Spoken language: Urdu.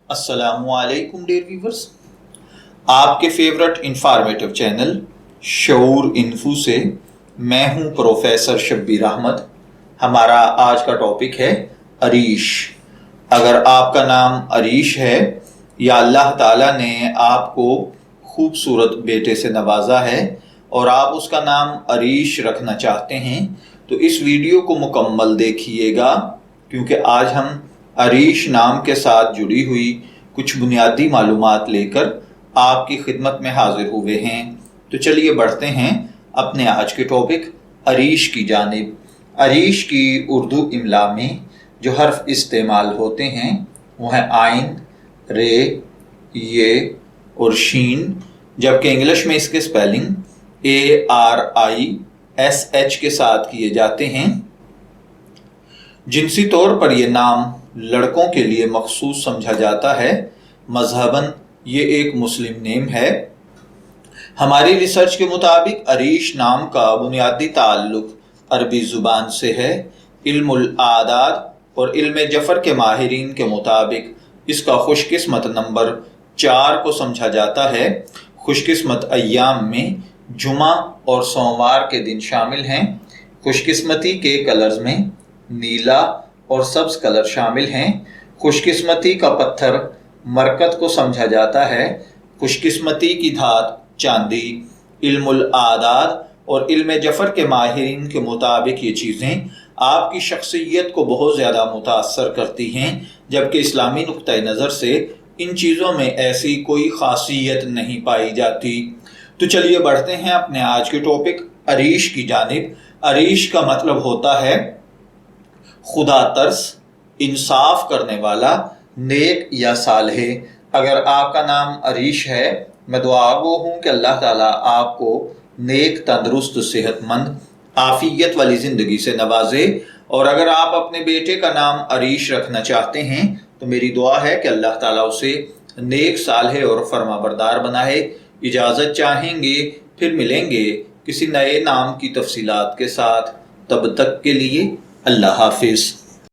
السلام علیکم ڈیئر ویورز، آپ کے فیورٹ انفارمیٹو چینل شعور انفو سے میں ہوں پروفیسر شبیر احمد۔ ہمارا آج کا ٹاپک ہے عریش۔ اگر آپ کا نام عریش ہے یا اللہ تعالیٰ نے آپ کو خوبصورت بیٹے سے نوازا ہے اور آپ اس کا نام عریش رکھنا چاہتے ہیں تو اس ویڈیو کو مکمل دیکھیے گا، کیونکہ آج ہم عریش نام کے ساتھ جڑی ہوئی کچھ بنیادی معلومات لے کر آپ کی خدمت میں حاضر ہوئے ہیں۔ تو چلیے بڑھتے ہیں اپنے آج کے ٹاپک عریش کی جانب۔ عریش کی اردو املا میں جو حرف استعمال ہوتے ہیں وہ ہیں عین، رے، یہ اور شین، جبکہ انگلش میں اس کے سپیلنگ ARISH کے ساتھ کیے جاتے ہیں۔ جنسی طور پر یہ نام لڑکوں کے لیے مخصوص سمجھا جاتا ہے۔ مذہباً یہ ایک مسلم نیم ہے۔ ہماری ریسرچ کے مطابق عریش نام کا بنیادی تعلق عربی زبان سے ہے۔ علم الاعداد اور علم جفر کے ماہرین کے مطابق اس کا خوش قسمت نمبر 4 کو سمجھا جاتا ہے۔ خوش قسمت ایام میں جمعہ اور سوموار کے دن شامل ہیں۔ خوش قسمتی کے کلرز میں نیلا اور سبز کلر شامل ہیں۔ خوش قسمتی کا پتھر مرکت کو سمجھا جاتا ہے۔ خوش قسمتی کی دھات چاندی۔ علم الاعداد اور علم جفر کے ماہرین کے مطابق یہ چیزیں آپ کی شخصیت کو بہت زیادہ متاثر کرتی ہیں، جبکہ اسلامی نقطۂ نظر سے ان چیزوں میں ایسی کوئی خاصیت نہیں پائی جاتی۔ تو چلیے بڑھتے ہیں اپنے آج کے ٹاپک عریش کی جانب۔ عریش کا مطلب ہوتا ہے خدا ترس، انصاف کرنے والا، نیک یا صالح۔ اگر آپ کا نام عریش ہے، میں دعا گو ہوں کہ اللہ تعالیٰ آپ کو نیک، تندرست، صحت مند، عافیت والی زندگی سے نوازے۔ اور اگر آپ اپنے بیٹے کا نام عریش رکھنا چاہتے ہیں تو میری دعا ہے کہ اللہ تعالیٰ اسے نیک، صالح اور فرما بردار بنائے۔ اجازت چاہیں گے، پھر ملیں گے کسی نئے نام کی تفصیلات کے ساتھ۔ تب تک کے لیے اللہ حافظ۔